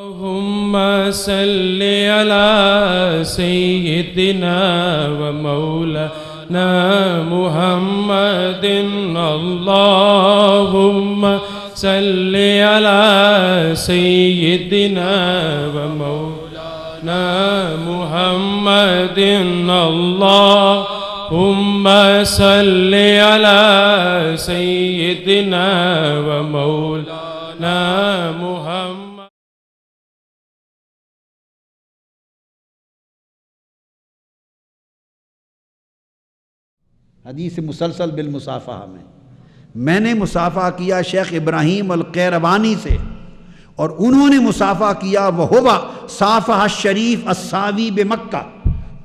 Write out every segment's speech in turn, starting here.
اللهم صل على سيدنا ومولانا محمد اللهم صل على سيدنا ومولانا محمد اللهم صل على سيدنا ومولانا محمد. حدیث مسلسل بالمصافحہ میں نے مصافحہ کیا شیخ ابراہیم القیروانی سے اور انہوں نے مصافحہ کیا وہو صافحہ الشریف الساوی بمکہ.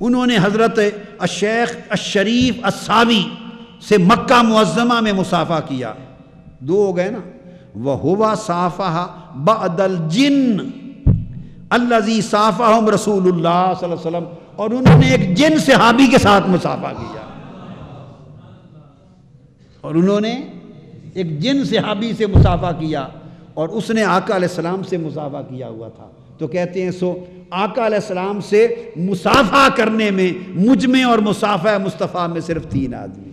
انہوں نے حضرت الشیخ الشریف الساوی سے مکہ معظمہ میں مصافحہ کیا. دو ہو گئے نا. وہو صافحہ بعد الجن الذی صافحہم رسول اللہ صلی اللہ علیہ وسلم. اور انہوں نے ایک جن صحابی کے ساتھ مصافحہ کیا. اور انہوں نے ایک جن صحابی سے مصافحہ کیا اور اس نے آقا علیہ السلام سے مصافحہ کیا ہوا تھا. تو کہتے ہیں سو آقا علیہ السلام سے مصافحہ کرنے میں مجھ میں اور مصافحہ مصطفیٰ میں صرف 3 آدمی.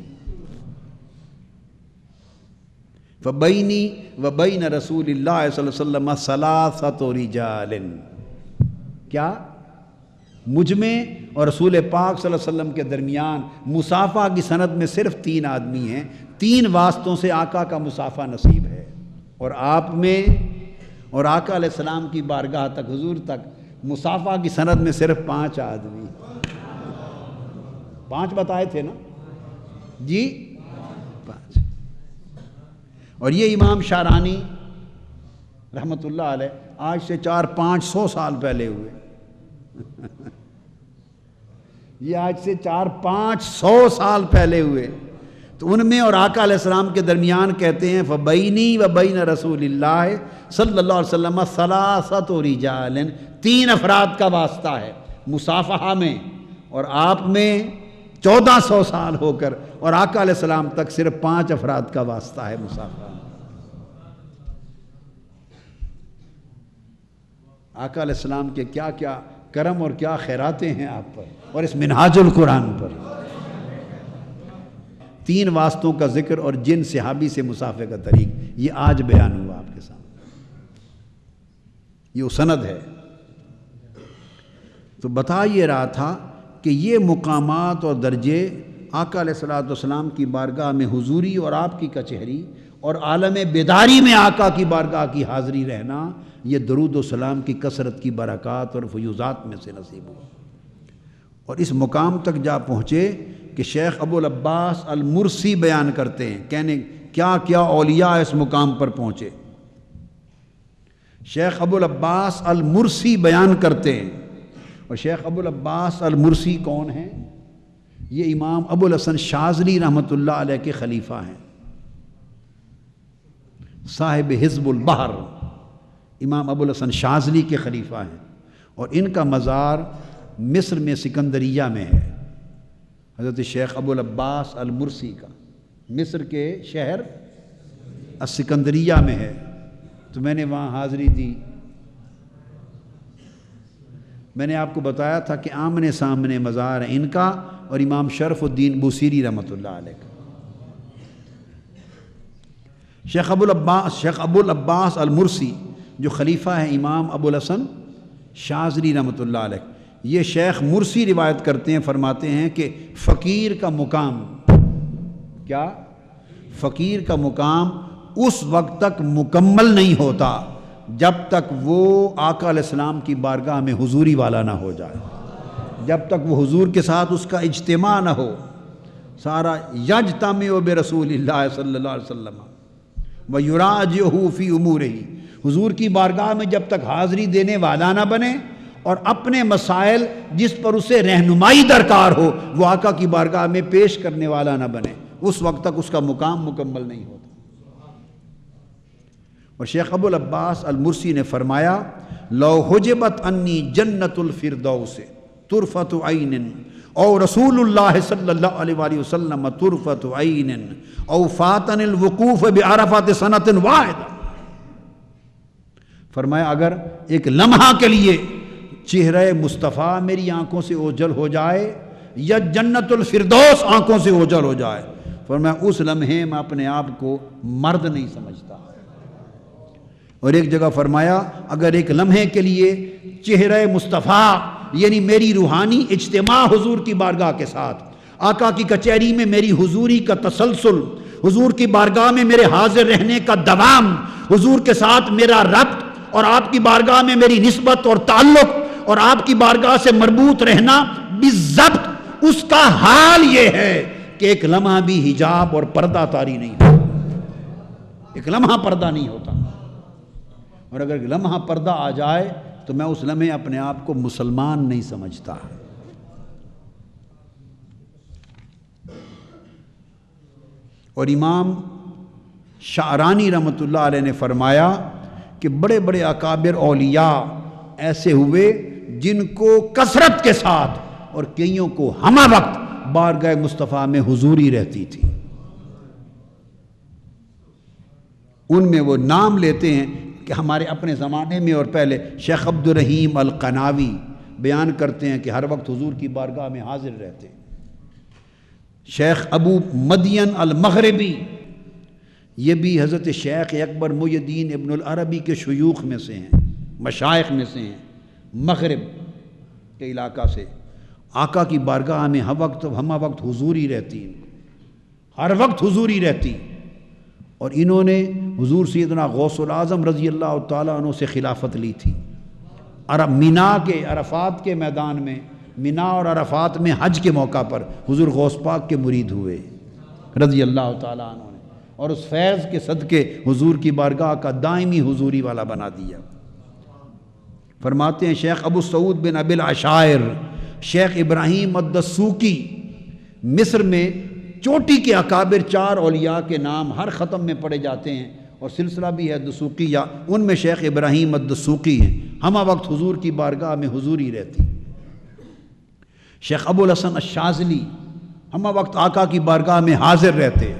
فبینی وبین رسول اللہ صلی اللہ علیہ وسلم ثلاثۃ رجال. کیا مجھ میں اور رسول پاک صلی اللہ علیہ وسلم کے درمیان مصافحہ کی سند میں صرف 3 آدمی ہیں. 3 واسطوں سے آقا کا مصافحہ نصیب ہے. اور آپ میں اور آقا علیہ السلام کی بارگاہ تک حضور تک مصافحہ کی سند میں صرف 5 آدمی. 5 بتائے تھے نا جی 5. اور یہ امام شارانی رحمۃ اللہ علیہ آج سے 400-500 سال پہلے ہوئے. یہ آج سے 400-500 سال پہلے ہوئے. تو ان میں اور آقا علیہ السلام کے درمیان کہتے ہیں فبینی وبین رسول اللہ صلی اللہ علیہ وسلم ثلاثۃ رجال. 3 افراد کا واسطہ ہے مصافحہ میں اور آپ میں 1400 سال ہو کر اور آقا علیہ السلام تک صرف 5 افراد کا واسطہ ہے مصافحہ. آقا علیہ السلام کے کیا کیا کرم اور کیا خیراتیں ہیں آپ پر اور اس منہاج القرآن پر. 3 واسطوں کا ذکر اور جن صحابی سے مصافحہ کا طریق یہ آج بیان ہوا آپ کے سامنے. یہ سند ہے. تو بتا یہ رہا تھا کہ یہ مقامات اور درجے آقا علیہ السلام کی بارگاہ میں حضوری اور آپ کی کچہری اور عالم بیداری میں آقا کی بارگاہ کی حاضری رہنا یہ درود و سلام کی کثرت کی برکات اور فیوزات میں سے نصیب ہوا. اور اس مقام تک جا پہنچے کہ شیخ ابو العباس المرسی بیان کرتے ہیں کہنے کیا کیا اولیاء اس مقام پر پہنچے. شیخ ابو العباس المرسی بیان کرتے ہیں. اور شیخ ابو العباس المرسی کون ہیں؟ یہ امام ابو الحسن شاذلی رحمۃ اللہ علیہ کے خلیفہ ہیں. صاحب حزب البحر امام ابو الحسن شاذلی کے خلیفہ ہیں. اور ان کا مزار مصر میں سکندریہ میں ہے. حضرت شیخ ابو العباس المرسی کا مصر کے شہر السکندریہ میں ہے. تو میں نے وہاں حاضری دی. میں نے آپ کو بتایا تھا کہ آمنے سامنے مزار ہے ان کا اور امام شرف الدین بوصیری رحمۃ اللہ علیہ کا. شیخ ابو العباس المرسی جو خلیفہ ہیں امام ابو الحسن شاذلی رحمۃ اللہ علیہ. یہ شیخ مرسی روایت کرتے ہیں فرماتے ہیں کہ فقیر کا مقام کیا فقیر کا مقام اس وقت تک مکمل نہیں ہوتا جب تک وہ آقا علیہ السلام کی بارگاہ میں حضوری والا نہ ہو جائے. جب تک وہ حضور کے ساتھ اس کا اجتماع نہ ہو. سارا یجتمع برسول اللہ صلی اللہ علیہ وسلم ویراجعہ فی امورہ. حضور کی بارگاہ میں جب تک حاضری دینے والا نہ بنے اور اپنے مسائل جس پر اسے رہنمائی درکار ہو وہ آقا کی بارگاہ میں پیش کرنے والا نہ بنے اس وقت تک اس کا مقام مکمل نہیں ہوتا. اور شیخ ابو العباس المرسی نے فرمایا لو حجبت انی جنت الفردوس طرفت عین او رسول اللہ صلی اللہ علیہ وآلہ وسلم طرفت عین او فاتن الوقوف بعرفات سنۃ واحدہ فرمایا اگر ایک لمحہ کے لیے چہرہ مصطفیٰ میری آنکھوں سے اوجھل ہو جائے یا جنت الفردوس آنکھوں سے اوجھل ہو جائے، فرمایا اس لمحے میں اپنے آپ کو مرد نہیں سمجھتا۔ اور ایک جگہ فرمایا اگر ایک لمحے کے لیے چہرہ مصطفیٰ یعنی میری روحانی اجتماع حضور کی بارگاہ کے ساتھ، آقا کی کچہری میں میری حضوری کا تسلسل، حضور کی بارگاہ میں میرے حاضر رہنے کا دوام، حضور کے ساتھ میرا ربط اور آپ کی بارگاہ میں میری نسبت اور تعلق اور آپ کی بارگاہ سے مربوط رہنا بالضبط، اس کا حال یہ ہے کہ ایک لمحہ بھی حجاب اور پردہ طاری نہیں ہوتا، ایک لمحہ پردہ نہیں ہوتا۔ اور اگر ایک لمحہ پردہ آ جائے تو میں اس لمحے اپنے آپ کو مسلمان نہیں سمجھتا۔ اور امام شعرانی رحمۃ اللہ علیہ نے فرمایا کہ بڑے بڑے اکابر اولیاء ایسے ہوئے جن کو کثرت کے ساتھ اور کئیوں کو ہمہ وقت بارگاہ مصطفیٰ میں حضوری رہتی تھی۔ ان میں وہ نام لیتے ہیں کہ ہمارے اپنے زمانے میں اور پہلے شیخ عبد الرحیم القناوی بیان کرتے ہیں کہ ہر وقت حضور کی بارگاہ میں حاضر رہتے ہیں۔ شیخ ابو مدین المغربی، یہ بھی حضرت شیخ اکبر محی الدین ابن العربی کے شیوخ میں سے ہیں، مشائخ میں سے ہیں، مغرب کے علاقہ سے۔ آقا کی بارگاہ میں ہمہ وقت حضوری رہتی، ہر وقت حضوری رہتی، اور انہوں نے حضور سیدنا غوث العظم رضی اللہ تعالیٰ عنہ سے خلافت لی تھی۔ مینا کے عرفات کے میدان میں، مینا اور عرفات میں حج کے موقع پر حضور غوث پاک کے مرید ہوئے رضی اللہ تعالیٰ عنہ نے، اور اس فیض کے صدقے حضور کی بارگاہ کا دائمی حضوری والا بنا دیا۔ فرماتے ہیں شیخ ابو سعود بن ابی العشائر، شیخ ابراہیم الدسوقی، مصر میں چوٹی کے اکابر 4 اولیاء کے نام ہر ختم میں پڑے جاتے ہیں، اور سلسلہ بھی ہے دسوقیہ، ان میں شیخ ابراہیم الدسوقی ہیں، ہمہ وقت حضور کی بارگاہ میں حضوری رہتی۔ شیخ ابو الحسن الشاذلی ہمہ وقت آقا کی بارگاہ میں حاضر رہتے۔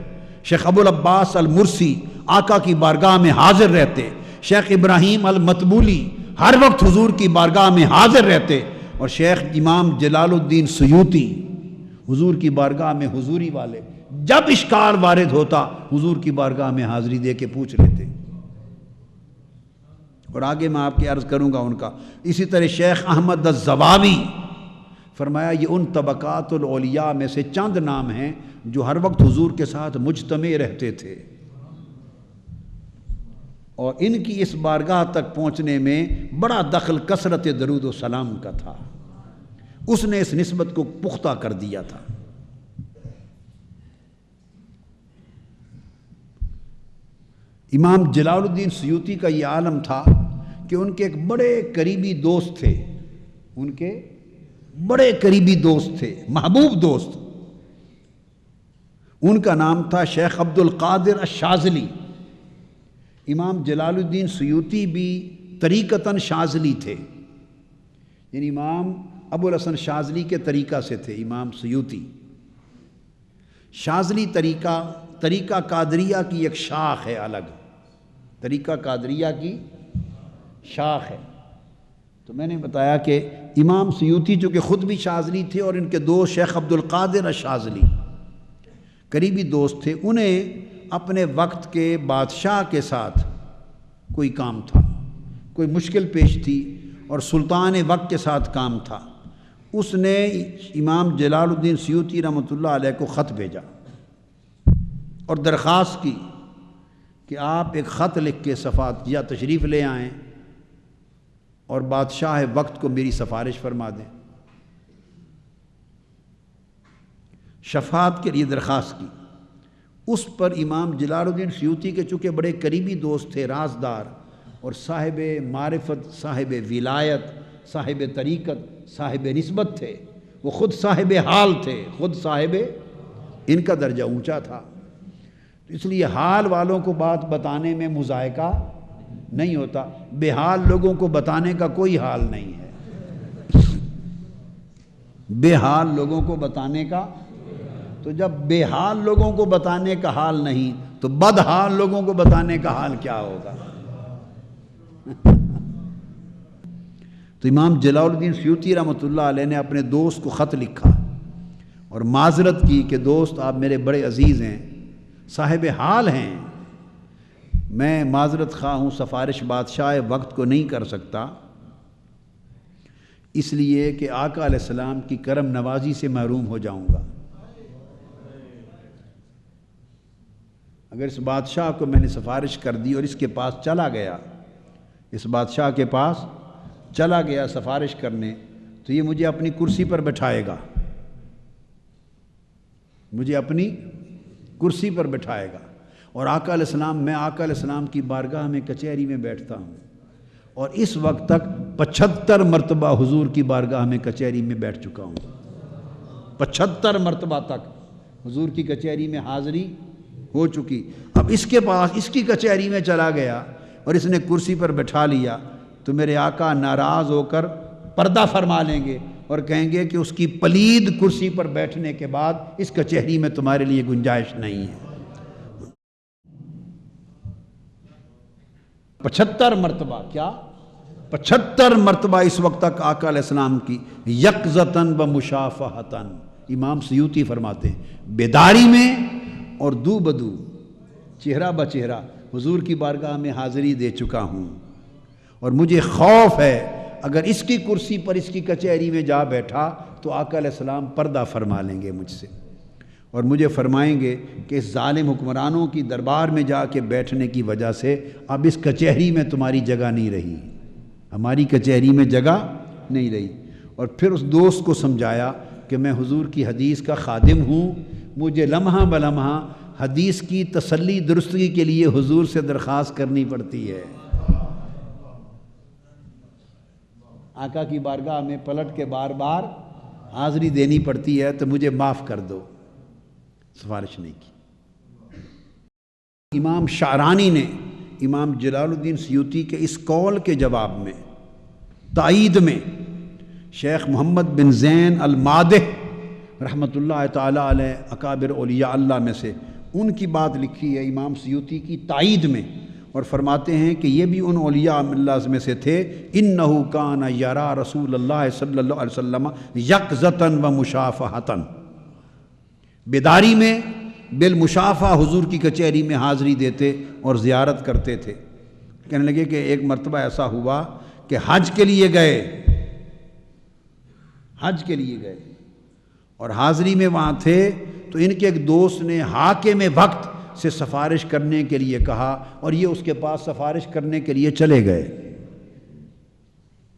شیخ ابو العباس المرسی آقا کی بارگاہ میں حاضر رہتے۔ شیخ ابراہیم المطبولی ہر وقت حضور کی بارگاہ میں حاضر رہتے، اور شیخ امام جلال الدین سیوطی حضور کی بارگاہ میں حضوری والے، جب اشکال وارد ہوتا حضور کی بارگاہ میں حاضری دے کے پوچھ لیتے۔ اور آگے میں آپ کی عرض کروں گا ان کا۔ اسی طرح شیخ احمد الزواوی، فرمایا یہ ان طبقات الاولیاء میں سے چند نام ہیں جو ہر وقت حضور کے ساتھ مجتمع رہتے تھے، اور ان کی اس بارگاہ تک پہنچنے میں بڑا دخل کثرت درود و سلام کا تھا، اس نے اس نسبت کو پختہ کر دیا تھا۔ امام جلال الدین سیوطی کا یہ عالم تھا کہ ان کے ایک بڑے قریبی دوست تھے، ان کے بڑے قریبی دوست تھے، محبوب دوست، ان کا نام تھا شیخ عبد القادر الشاذلی۔ امام جلال الدین سیوطی بھی طریقتاً شاذلی تھے، یعنی امام ابو الحسن شاذلی کے طریقہ سے تھے امام سیوطی۔ شاذلی طریقہ قادریہ کی ایک شاخ ہے الگ، طریقہ قادریہ کی شاخ ہے۔ تو میں نے بتایا کہ امام سیوطی جو کہ خود بھی شاذلی تھے، اور ان کے دوست شیخ عبد القادر الشاذلی قریبی دوست تھے، انہیں اپنے وقت کے بادشاہ کے ساتھ کوئی کام تھا، کوئی مشکل پیش تھی، اور سلطان وقت کے ساتھ کام تھا۔ اس نے امام جلال الدین سیوطی رحمۃ اللہ علیہ کو خط بھیجا اور درخواست کی کہ آپ ایک خط لکھ کے صفات یا تشریف لے آئیں اور بادشاہ وقت کو میری سفارش فرما دیں۔ شفاعت کے لیے درخواست کی۔ اس پر امام جلال الدین سیوطی کے چونکہ بڑے قریبی دوست تھے، رازدار اور صاحب معرفت، صاحب ولایت، صاحب طریقت، صاحب نسبت تھے، وہ خود صاحب حال تھے، خود صاحب، ان کا درجہ اونچا تھا، اس لیے حال والوں کو بات بتانے میں مذائقہ نہیں ہوتا، بے حال لوگوں کو بتانے کا کوئی حال نہیں ہے، بے حال لوگوں کو بتانے کا، تو جب بے حال لوگوں کو بتانے کا حال نہیں تو بد حال لوگوں کو بتانے کا حال کیا ہوگا؟ تو امام جلال الدین سیوطی رحمۃ اللہ علیہ نے اپنے دوست کو خط لکھا اور معذرت کی کہ دوست آپ میرے بڑے عزیز ہیں، صاحب حال ہیں، میں معذرت خواہ ہوں، سفارش بادشاہ وقت کو نہیں کر سکتا، اس لیے کہ آقا علیہ السلام کی کرم نوازی سے محروم ہو جاؤں گا۔ اگر اس بادشاہ کو میں نے سفارش کر دی اور اس کے پاس چلا گیا، اس بادشاہ کے پاس چلا گیا سفارش کرنے، تو یہ مجھے اپنی کرسی پر بٹھائے گا، مجھے اپنی کرسی پر بٹھائے گا، اور آقا علیہ السلام، میں آقا علیہ السلام کی بارگاہ میں کچہری میں بیٹھتا ہوں، اور اس وقت تک 75 مرتبہ حضور کی بارگاہ میں کچہری میں بیٹھ چکا ہوں، 75 مرتبہ تک حضور کی کچہری میں حاضری ہو چکی۔ اب اس کے پاس اس کی کچہری میں چلا گیا اور اس نے کرسی پر بٹھا لیا، تو میرے آقا ناراض ہو کر پردہ فرما لیں گے اور کہیں گے کہ اس کی پلید کرسی پر بیٹھنے کے بعد اس کچہری میں تمہارے لیے گنجائش نہیں ہے۔ 75 مرتبہ، کیا 75 مرتبہ اس وقت تک آقا علیہ السلام کی یقظتاً و مشافہتاً، امام سیوطی فرماتے ہیں بیداری میں اور دو بدو، چہرہ بچہرہ حضور کی بارگاہ میں حاضری دے چکا ہوں، اور مجھے خوف ہے اگر اس کی کرسی پر اس کی کچہری میں جا بیٹھا تو آقا علیہ السلام پردہ فرما لیں گے مجھ سے، اور مجھے فرمائیں گے کہ اس ظالم حکمرانوں کی دربار میں جا کے بیٹھنے کی وجہ سے اب اس کچہری میں تمہاری جگہ نہیں رہی، ہماری کچہری میں جگہ نہیں رہی۔ اور پھر اس دوست کو سمجھایا کہ میں حضور کی حدیث کا خادم ہوں، مجھے لمحہ بلمحہ حدیث کی تسلی درستگی کے لیے حضور سے درخواست کرنی پڑتی ہے، آقا کی بارگاہ میں پلٹ کے بار بار حاضری دینی پڑتی ہے، تو مجھے معاف کر دو، سفارش نہیں کی۔ امام شعرانی نے امام جلال الدین سیوطی کے اس قول کے جواب میں تائید میں شیخ محمد بن زین المادح رحمۃ اللہ تعالی علیہ اکابر اولیاء اللہ میں سے ان کی بات لکھی ہے امام سیوطی کی تائید میں، اور فرماتے ہیں کہ یہ بھی ان اولیاء اللہ میں سے تھے، انہو کان یرا رسول اللہ صلی اللہ علیہ وسلم یقظتاً و مشافہتاً، بیداری میں بالمشافہ حضور کی کچہری میں حاضری دیتے اور زیارت کرتے تھے۔ کہنے لگے کہ ایک مرتبہ ایسا ہوا کہ حج کے لیے گئے اور حاضری میں وہاں تھے، تو ان کے ایک دوست نے حاکم وقت سے سفارش کرنے کے لیے کہا، اور یہ اس کے پاس سفارش کرنے کے لیے چلے گئے،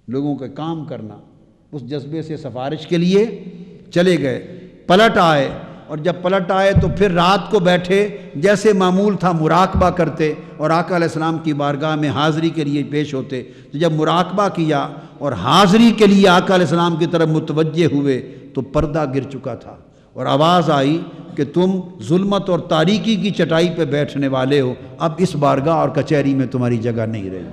لوگوں کا کام کرنا، اس جذبے سے سفارش کے لیے چلے گئے، پلٹ آئے، اور جب پلٹ آئے تو پھر رات کو بیٹھے، جیسے معمول تھا مراقبہ کرتے اور آقا علیہ السلام کی بارگاہ میں حاضری کے لیے پیش ہوتے۔ تو جب مراقبہ کیا اور حاضری کے لیے آقا علیہ السلام کی طرف متوجہ ہوئے تو پردہ گر چکا تھا، اور آواز آئی کہ تم ظلمت اور تاریکی کی چٹائی پہ بیٹھنے والے ہو، اب اس بارگاہ اور کچہری میں تمہاری جگہ نہیں رہی۔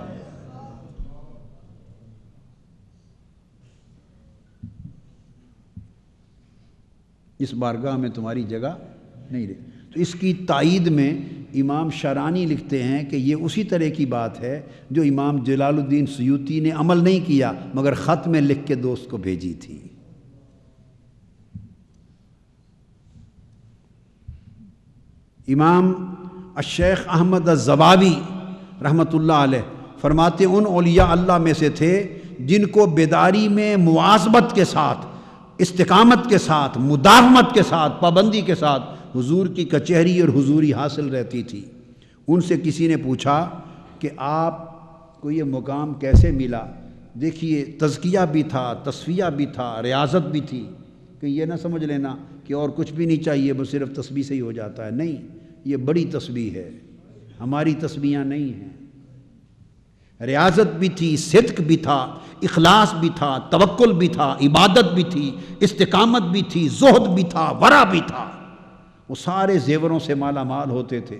اس بارگاہ میں تمہاری جگہ نہیں رہی۔ تو اس کی تائید میں امام شعرانی لکھتے ہیں کہ یہ اسی طرح کی بات ہے جو امام جلال الدین سیوطی نے عمل نہیں کیا، مگر خط میں لکھ کے دوست کو بھیجی تھی۔ امام الشیخ احمد الزباوی رحمۃ اللہ علیہ فرماتے ان اولیاء اللہ میں سے تھے جن کو بیداری میں مواظبت کے ساتھ، استقامت کے ساتھ، مداومت کے ساتھ، پابندی کے ساتھ حضور کی کچہری اور حضوری حاصل رہتی تھی۔ ان سے کسی نے پوچھا کہ آپ کو یہ مقام کیسے ملا؟ دیکھیے تزکیہ بھی تھا، تصفیہ بھی تھا، ریاضت بھی تھی، کہ یہ نہ سمجھ لینا کہ اور کچھ بھی نہیں چاہیے، بس صرف تسبیح سے ہی ہو جاتا ہے، نہیں، یہ بڑی تسبیح ہے، ہماری تسبیحاں نہیں ہیں۔ ریاضت بھی تھی، صدق بھی تھا، اخلاص بھی تھا، توکل بھی تھا، عبادت بھی تھی، استقامت بھی تھی، زہد بھی تھا، ورع بھی تھا۔ وہ سارے زیوروں سے مالا مال ہوتے تھے،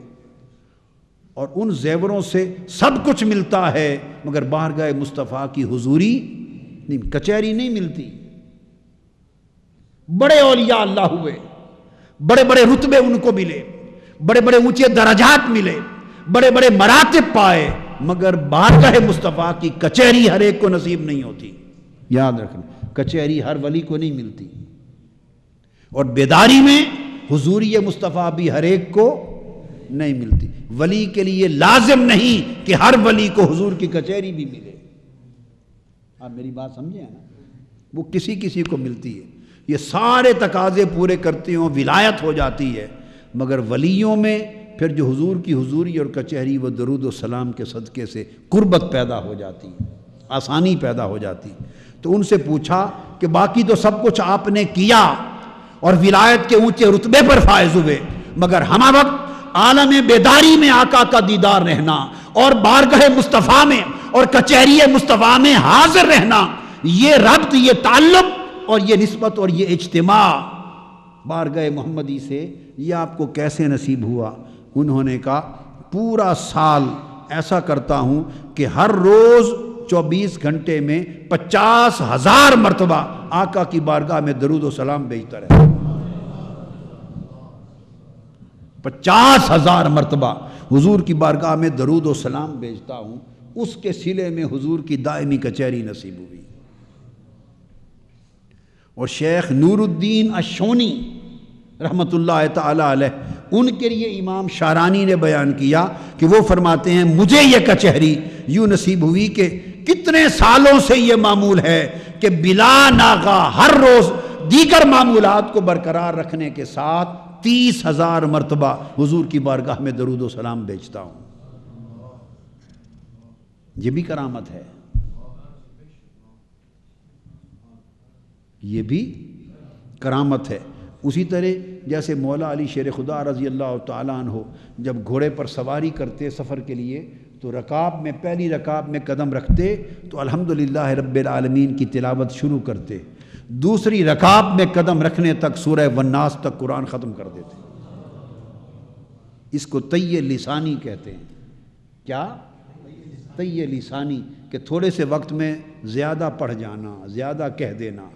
اور ان زیوروں سے سب کچھ ملتا ہے مگر بارگاہ مصطفیٰ کی حضوری نہیں، کچہری نہیں ملتی۔ بڑے اولیاء اللہ ہوئے، بڑے بڑے رتبے ان کو ملے، بڑے بڑے اونچے درجات ملے، بڑے بڑے مراتب پائے، مگر بارگاہ مصطفیٰ کی کچہری ہر ایک کو نصیب نہیں ہوتی۔ یاد رکھنا، کچہری ہر ولی کو نہیں ملتی، اور بیداری میں حضوری مصطفیٰ بھی ہر ایک کو نہیں ملتی۔ ولی کے لیے لازم نہیں کہ ہر ولی کو حضور کی کچہری بھی ملے، آپ میری بات سمجھیں نا، وہ کسی کسی کو ملتی ہے، یہ سارے تقاضے پورے کرتے ہوں ولایت ہو جاتی ہے، مگر ولیوں میں پھر جو حضور کی حضوری اور کچہری وہ درود و سلام کے صدقے سے قربت پیدا ہو جاتی ہے، آسانی پیدا ہو جاتی۔ تو ان سے پوچھا کہ باقی تو سب کچھ آپ نے کیا اور ولایت کے اونچے رتبے پر فائز ہوئے، مگر ہمہ وقت عالم بیداری میں آقا کا دیدار رہنا اور بارگاہ مصطفیٰ میں اور کچہری مصطفیٰ میں حاضر رہنا، یہ ربط، یہ تعلق اور یہ نسبت اور یہ اجتماع بارگاہ محمدی سے، یہ آپ کو کیسے نصیب ہوا؟ انہوں نے کہا پورا سال ایسا کرتا ہوں کہ ہر روز 24 گھنٹے میں 50,000 مرتبہ آقا کی بارگاہ میں درود و سلام بھیجتا رہتا ہوں، 50,000 مرتبہ حضور کی بارگاہ میں درود و سلام بھیجتا ہوں، اس کے صلے میں حضور کی دائمی کچہری نصیب ہوئی۔ اور شیخ نور الدین الشونی رحمۃ اللہ تعالی علیہ، ان کے لیے امام شارانی نے بیان کیا کہ وہ فرماتے ہیں مجھے یہ کچہری یوں نصیب ہوئی کہ کتنے سالوں سے یہ معمول ہے کہ بلا ناغہ ہر روز دیگر معمولات کو برقرار رکھنے کے ساتھ 30,000 مرتبہ حضور کی بارگاہ میں درود و سلام بھیجتا ہوں۔ یہ بھی کرامت ہے، یہ بھی کرامت ہے۔ اسی طرح جیسے مولا علی شیر خدا رضی اللہ تعالیٰ عنہ جب گھوڑے پر سواری کرتے سفر کے لیے تو رکاب میں پہلی رکاب میں قدم رکھتے تو الحمدللہ رب العالمین کی تلاوت شروع کرتے، دوسری رکاب میں قدم رکھنے تک سورہ والناس تک قرآن ختم کر دیتے۔ اس کو طی لسانی کہتے ہیں۔ کیا؟ طی لسانی، کہ تھوڑے سے وقت میں زیادہ پڑھ جانا، زیادہ کہہ دینا،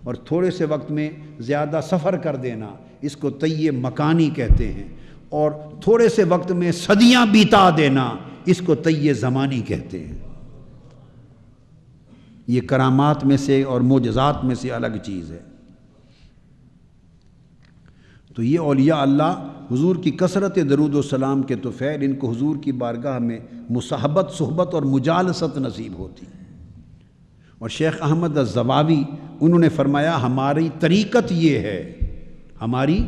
اور تھوڑے سے وقت میں زیادہ سفر کر دینا، اس کو طی مکانی کہتے ہیں، اور تھوڑے سے وقت میں صدیاں بیتا دینا، اس کو طی زمانی کہتے ہیں۔ یہ کرامات میں سے اور معجزات میں سے الگ چیز ہے۔ تو یہ اولیاء اللہ حضور کی کثرت درود و سلام کے طفیل، ان کو حضور کی بارگاہ میں مصاحبت، صحبت اور مجالست نصیب ہوتی۔ اور شیخ احمد الزواوی انہوں نے فرمایا ہماری طریقت یہ ہے، ہماری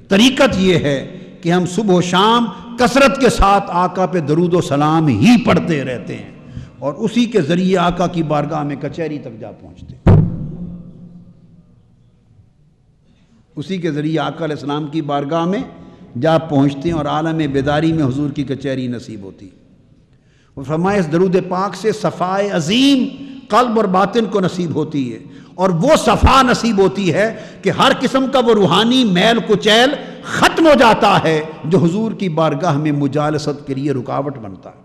طریقت یہ ہے کہ ہم صبح و شام کثرت کے ساتھ آقا پہ درود و سلام ہی پڑھتے رہتے ہیں، اور اسی کے ذریعے آقا کی بارگاہ میں کچہری تک جا پہنچتے، اسی کے ذریعے آقا علیہ السلام کی بارگاہ میں جا پہنچتے ہیں اور عالم بیداری میں حضور کی کچہری نصیب ہوتی۔ اور فرمایا اس درود پاک سے صفائے عظیم قلب اور باطن کو نصیب ہوتی ہے، اور وہ صفا نصیب ہوتی ہے کہ ہر قسم کا وہ روحانی میل کچیل ختم ہو جاتا ہے جو حضور کی بارگاہ میں مجالست کے لیے رکاوٹ بنتا ہے،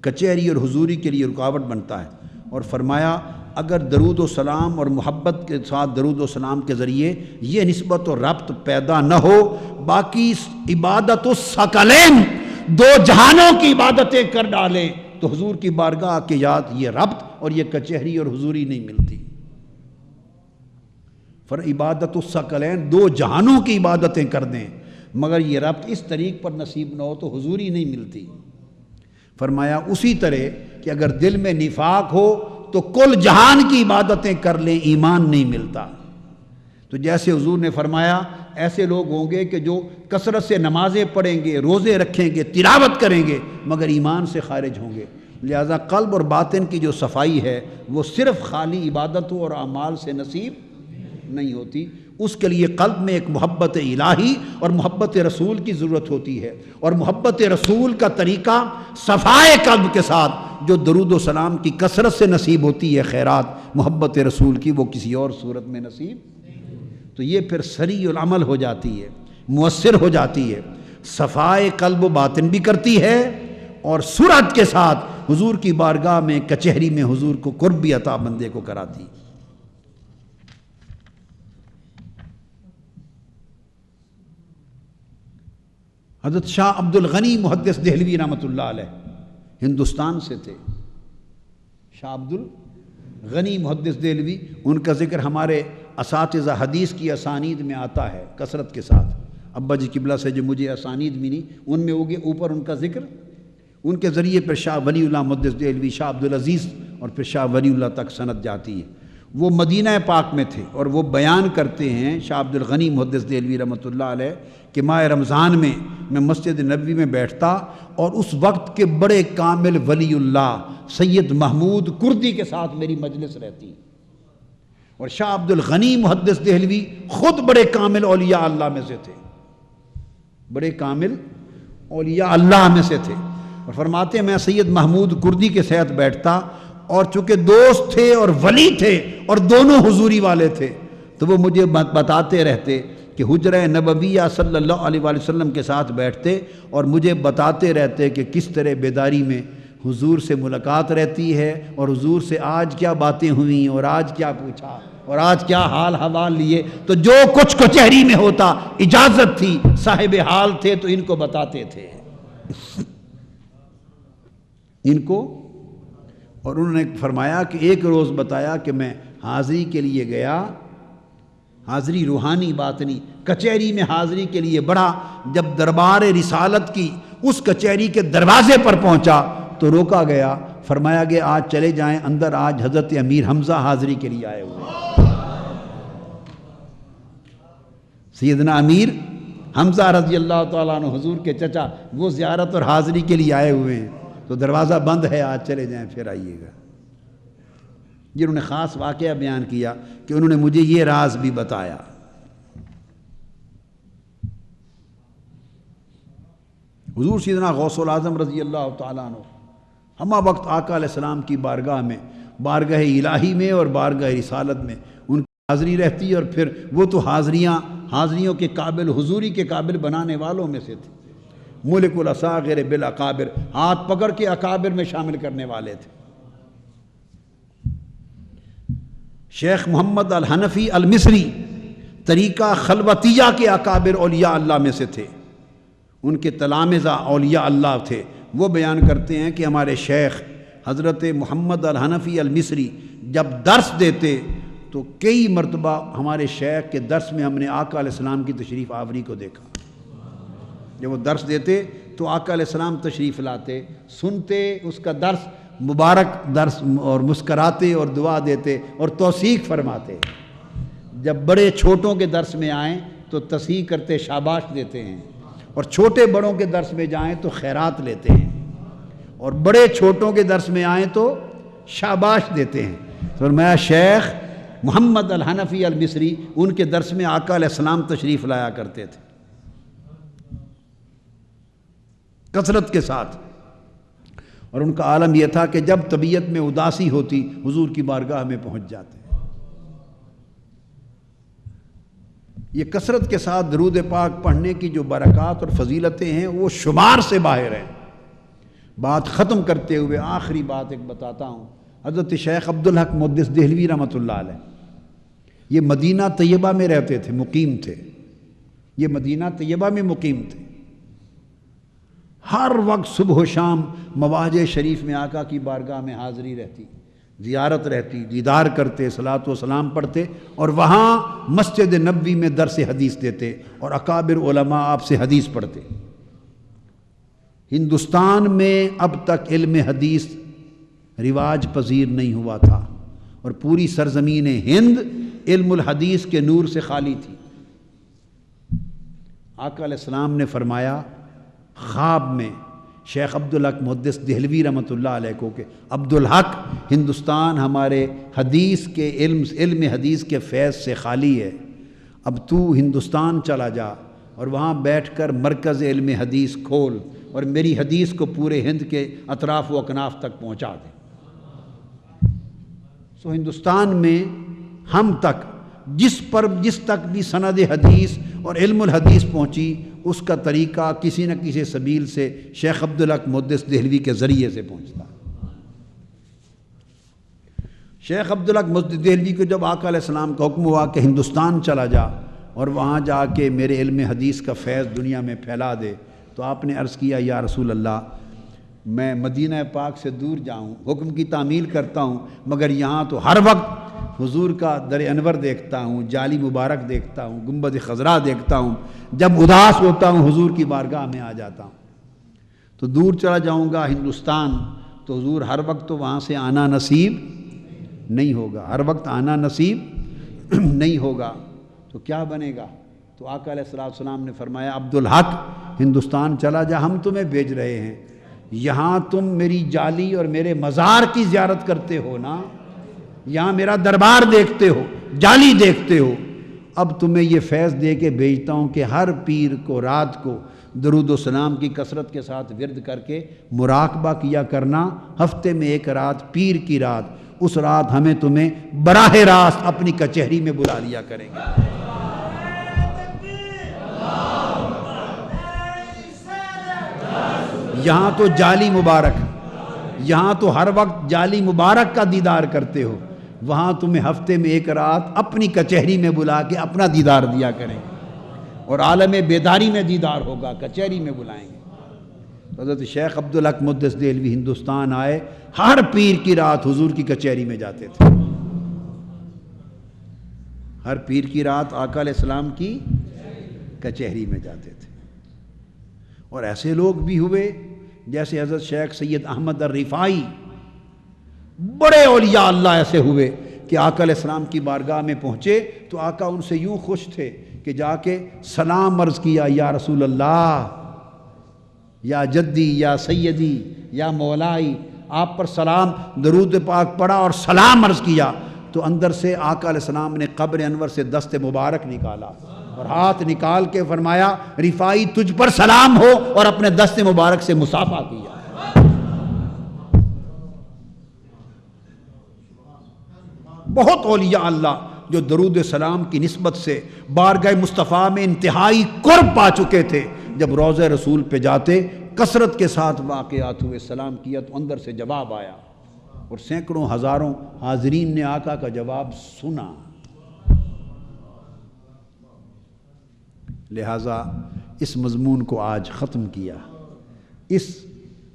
کچہری اور حضوری کے لیے رکاوٹ بنتا ہے۔ اور فرمایا اگر درود و سلام اور محبت کے ساتھ درود و سلام کے ذریعے یہ نسبت و ربط پیدا نہ ہو، باقی عبادت الثقلین، دو جہانوں کی عبادتیں کر ڈالیں تو حضور کی بارگاہ کے یاد یہ ربط اور یہ کچہری اور حضوری نہیں ملتی۔ عبادت الثقلین، دو جہانوں کی عبادتیں کر دیں مگر یہ ربط اس طریق پر نصیب نہ ہو تو حضوری نہیں ملتی۔ فرمایا اسی طرح کہ اگر دل میں نفاق ہو تو کل جہان کی عبادتیں کر لیں، ایمان نہیں ملتا۔ تو جیسے حضور نے فرمایا ایسے لوگ ہوں گے کہ جو کثرت سے نمازیں پڑھیں گے، روزے رکھیں گے، تلاوت کریں گے مگر ایمان سے خارج ہوں گے۔ لہذا قلب اور باطن کی جو صفائی ہے وہ صرف خالی عبادتوں اور اعمال سے نصیب نہیں ہوتی، اس کے لیے قلب میں ایک محبت الہی اور محبت رسول کی ضرورت ہوتی ہے، اور محبت رسول کا طریقہ صفائے قلب کے ساتھ جو درود و سلام کی کثرت سے نصیب ہوتی ہے خیرات، محبت رسول کی وہ کسی اور صورت میں نصیب، تو یہ پھر سریع العمل ہو جاتی ہے، مؤثر ہو جاتی ہے، صفائے قلب و باطن بھی کرتی ہے اور سرعت کے ساتھ حضور کی بارگاہ میں کچہری میں حضور کو قرب بھی عطا بندے کو کراتی۔ حضرت شاہ عبد الغنی محدث دہلوی رحمۃ اللہ علیہ ہندوستان سے تھے، شاہ عبد غنی محدث دہلوی، ان کا ذکر ہمارے اساتذہ حدیث کی اسانید میں آتا ہے کثرت کے ساتھ۔ ابا جی قبلہ سے جو مجھے اسانید ملی ان میں ہوگے اوپر ان کا ذکر، ان کے ذریعے پھر شاہ ولی اللہ محدث دہلوی، شاہ عبدالعزیز اور پھر شاہ ولی اللہ تک سند جاتی ہے۔ وہ مدینہ پاک میں تھے اور وہ بیان کرتے ہیں شاہ عبد الغنی محدث دہلوی رحمۃ اللہ علیہ کہ ماہ رمضان میں مسجد نبوی میں بیٹھتا اور اس وقت کے بڑے کامل ولی اللہ سید محمود کردی کے ساتھ میری مجلس رہتی، اور شاہ عبد الغنی محدث دہلوی خود بڑے کامل اولیاء اللہ میں سے تھے، بڑے کامل اولیاء اللہ میں سے تھے، اور فرماتے ہیں میں سید محمود کردی کے ساتھ بیٹھتا، اور چونکہ دوست تھے اور ولی تھے اور دونوں حضوری والے تھے، تو وہ مجھے بتاتے رہتے کہ حجرہ نبویہ صلی اللہ علیہ وآلہ وسلم کے ساتھ بیٹھتے اور مجھے بتاتے رہتے کہ کس طرح بیداری میں حضور سے ملاقات رہتی ہے، اور حضور سے آج کیا باتیں ہوئیں اور آج کیا پوچھا اور آج کیا حال حوال لیے، تو جو کچھ کچہری میں ہوتا اجازت تھی، صاحب حال تھے تو ان کو بتاتے تھے ان کو۔ اور انہوں نے فرمایا کہ ایک روز بتایا کہ میں حاضری کے لیے گیا، حاضری روحانی بات نہیں، کچہری میں حاضری کے لیے بڑا، جب دربار رسالت کی اس کچہری کے دروازے پر پہنچا تو روکا گیا، فرمایا کہ آج چلے جائیں اندر، آج حضرت امیر حمزہ حاضری کے لیے آئے ہوئے ہیں، سیدنا امیر حمزہ رضی اللہ تعالیٰ عنہ حضور کے چچا، وہ زیارت اور حاضری کے لیے آئے ہوئے ہیں، تو دروازہ بند ہے، آج چلے جائیں پھر آئیے گا۔ جنہوں نے خاص واقعہ بیان کیا کہ انہوں نے مجھے یہ راز بھی بتایا۔ حضور سیدنا غوث العظم رضی اللہ تعالیٰ عنہ ہمہ وقت آقا علیہ السلام کی بارگاہ میں، بارگاہ الہی میں اور بارگاہ رسالت میں ان کی حاضری رہتی، اور پھر وہ تو حاضریوں کے قابل، حضوری کے قابل بنانے والوں میں سے تھے، ملک الاصاغر بالاکابر، ہاتھ پکڑ کے اکابر میں شامل کرنے والے تھے۔ شیخ محمد الحنفی المصری طریقہ خلوتیہ کے اکابر اولیاء اللہ میں سے تھے، ان کے تلامذہ اولیاء اللہ تھے۔ وہ بیان کرتے ہیں کہ ہمارے شیخ حضرت محمد الحنفی المصری جب درس دیتے تو کئی مرتبہ ہمارے شیخ کے درس میں ہم نے آقا علیہ السلام کی تشریف آوری کو دیکھا۔ جب وہ درس دیتے تو آقا علیہ السلام تشریف لاتے، سنتے اس کا درس، مبارک درس، اور مسکراتے اور دعا دیتے اور توثیق فرماتے۔ جب بڑے چھوٹوں کے درس میں آئیں تو تصحیح کرتے، شاباش دیتے ہیں، اور چھوٹے بڑوں کے درس میں جائیں تو خیرات لیتے ہیں، اور بڑے چھوٹوں کے درس میں آئیں تو شاباش دیتے ہیں۔ فرمایا شیخ محمد الحنفی المصری ان کے درس میں آقا علیہ السلام تشریف لایا کرتے تھے کثرت کے ساتھ، اور ان کا عالم یہ تھا کہ جب طبیعت میں اداسی ہوتی حضور کی بارگاہ میں پہنچ جاتے۔ یہ کثرت کے ساتھ درود پاک پڑھنے کی جو برکات اور فضیلتیں ہیں وہ شمار سے باہر ہیں۔ بات ختم کرتے ہوئے آخری بات ایک بتاتا ہوں۔ حضرت شیخ عبدالحق محدث دہلوی رحمۃ اللہ علیہ یہ مدینہ طیبہ میں رہتے تھے، مقیم تھے، یہ مدینہ طیبہ میں مقیم تھے۔ ہر وقت صبح و شام مواجہ شریف میں آقا کی بارگاہ میں حاضری رہتی، زیارت رہتی، دیدار کرتے، صلاۃ و سلام پڑھتے، اور وہاں مسجد نبوی میں درس حدیث دیتے اور اکابر علماء آپ سے حدیث پڑھتے۔ ہندوستان میں اب تک علم حدیث رواج پذیر نہیں ہوا تھا، اور پوری سرزمین ہند علم الحدیث کے نور سے خالی تھی۔ آقا علیہ السلام نے فرمایا خواب میں شیخ عبدالحق محدث دہلوی رحمۃ اللہ علیہ کو کہ عبدالحق ہندوستان ہمارے حدیث کے علم حدیث کے فیض سے خالی ہے، اب تو ہندوستان چلا جا اور وہاں بیٹھ کر مرکز علم حدیث کھول اور میری حدیث کو پورے ہند کے اطراف و اکناف تک پہنچا دے۔ سو ہندوستان میں ہم تک جس تک بھی سند حدیث اور علم الحدیث پہنچی اس کا طریقہ کسی نہ کسی سبیل سے شیخ عبدالحق محدث دہلوی کے ذریعے سے پہنچتا۔ شیخ عبدالحق محدث دہلوی کو جب آقا علیہ السلام کا حکم ہوا کہ ہندوستان چلا جا اور وہاں جا کے میرے علم حدیث کا فیض دنیا میں پھیلا دے، تو آپ نے عرض کیا یا رسول اللہ میں مدینہ پاک سے دور جاؤں، حکم کی تعمیل کرتا ہوں، مگر یہاں تو ہر وقت حضور کا در انور دیکھتا ہوں، جالی مبارک دیکھتا ہوں، گنبد خضرا دیکھتا ہوں، جب اداس ہوتا ہوں حضور کی بارگاہ میں آ جاتا ہوں۔ تو دور چلا جاؤں گا ہندوستان تو حضور ہر وقت تو وہاں سے آنا نصیب نہیں ہوگا، ہر وقت آنا نصیب نہیں ہوگا، تو کیا بنے گا؟ تو آقا علیہ السلام نے فرمایا عبدالحق ہندوستان چلا جا، ہم تمہیں بھیج رہے ہیں، یہاں تم میری جالی اور میرے مزار کی زیارت کرتے ہو نا، یہاں میرا دربار دیکھتے ہو، جالی دیکھتے ہو، اب تمہیں یہ فیض دے کے بھیجتا ہوں کہ ہر پیر کو رات کو درود و سلام کی کثرت کے ساتھ ورد کر کے مراقبہ کیا کرنا، ہفتے میں ایک رات پیر کی رات، اس رات ہمیں تمہیں براہ راست اپنی کچہری میں بلا لیا کریں گے۔ یہاں تو جالی مبارک، یہاں تو ہر وقت جالی مبارک کا دیدار کرتے ہو، وہاں تمہیں ہفتے میں ایک رات اپنی کچہری میں بلا کے اپنا دیدار دیا کریں گے، اور عالم بیداری میں دیدار ہوگا، کچہری میں بلائیں گے۔ حضرت شیخ عبدالحق مدث دہلوی ہندوستان آئے، ہر پیر کی رات حضور کی کچہری میں جاتے تھے، ہر پیر کی رات آقا علیہ السلام کی کچہری میں جاتے تھے۔ اور ایسے لوگ بھی ہوئے جیسے حضرت شیخ سید احمد الرفاعی، بڑے اولیاء اللہ ایسے ہوئے کہ آقا علیہ السلام کی بارگاہ میں پہنچے تو آقا ان سے یوں خوش تھے کہ جا کے سلام عرض کیا، یا رسول اللہ، یا جدی، یا سیدی، یا مولائی، آپ پر سلام، درود پاک پڑھا اور سلام عرض کیا، تو اندر سے آقا علیہ السلام نے قبر انور سے دست مبارک نکالا اور ہاتھ نکال کے فرمایا رفاعی تجھ پر سلام ہو، اور اپنے دست مبارک سے مصافحہ کیا۔ بہت اولیاء اللہ جو درود سلام کی نسبت سے بارگاہ مصطفیٰ میں انتہائی قرب پا چکے تھے، جب روضہ رسول پہ جاتے کثرت کے ساتھ واقعات ہوئے، سلام کیا تو اندر سے جواب آیا، اور سینکڑوں ہزاروں حاضرین نے آقا کا جواب سنا۔ لہٰذا اس مضمون کو آج ختم کیا، اس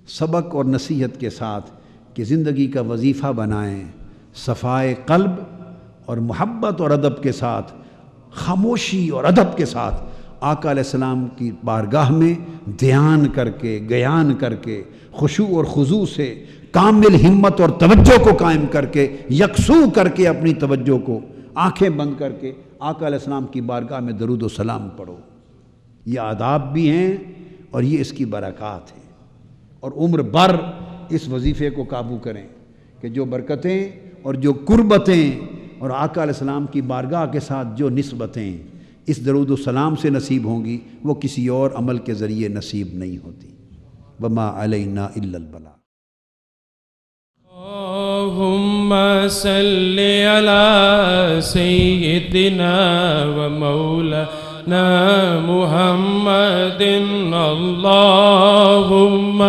سبق اور نصیحت کے ساتھ کہ زندگی کا وظیفہ بنائیں، صفائے قلب اور محبت اور ادب کے ساتھ، خاموشی اور ادب کے ساتھ آقا علیہ السلام کی بارگاہ میں دھیان کر کے، گیان کر کے، خشوع اور خضوع سے کامل ہمت اور توجہ کو قائم کر کے، یکسو کر کے اپنی توجہ کو آنکھیں بند کر کے آقا علیہ السلام کی بارگاہ میں درود و سلام پڑھو۔ یہ آداب بھی ہیں اور یہ اس کی برکات ہیں، اور عمر بھر اس وظیفے کو قابو کریں کہ جو برکتیں اور جو قربتیں اور آقا علیہ السلام کی بارگاہ کے ساتھ جو نسبتیں اس درود و سلام سے نصیب ہوں گی، وہ کسی اور عمل کے ذریعے نصیب نہیں ہوتی۔ وما علینا الا البلاغ۔ اللہم صلی علی سیدنا و مولانا محمد، اللہم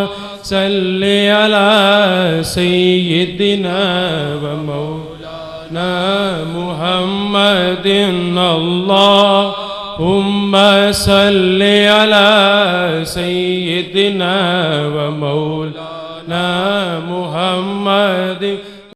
صلی علی سیدنا و مولانا محمد، اللہم صلی علی سیدنا و مولانا محمد